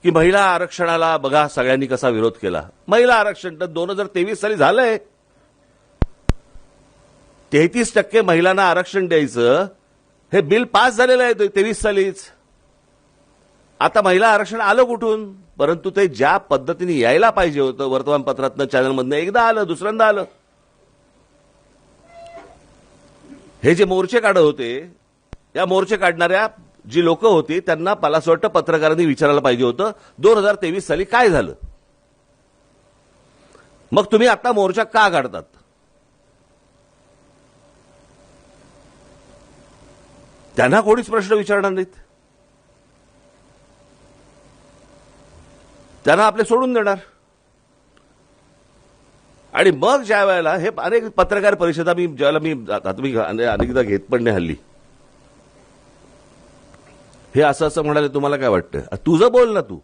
की महिला आरक्षणाला बघा सगळ्यांनी कसा विरोध केला. महिला आरक्षण तर 2023 साली झालंय. 33% महिलांना आरक्षण द्यायचं हे बिल पास झालेलं आहे 23 सालीच. आता महिला आरक्षण आलं कुठून? परंतु ते ज्या पद्धतीने यायला पाहिजे होतं, वर्तमानपत्रातनं चॅनलमधनं एकदा आलं, दुसऱ्यांदा आलं. हे जे मोर्चे काढत होते, या मोर्चे काढणाऱ्या जी लोक होती त्यांना मला असं वाटतं पत्रकारांनी विचारायला पाहिजे होतं 2023 साली काय झालं. मग तुम्ही आता मोर्चा का काढतात? त्यांना कोणीच प्रश्न विचारणार नाहीत. त्यांना आपले सोडून देणार. आणि मग ज्या वेळेला हे अनेक पत्रकार परिषदा मी अनेकदा घेत पण नाही हल्ली. हे असं म्हणाले, तुम्हाला काय वाटतं? तुझं बोल ना तू.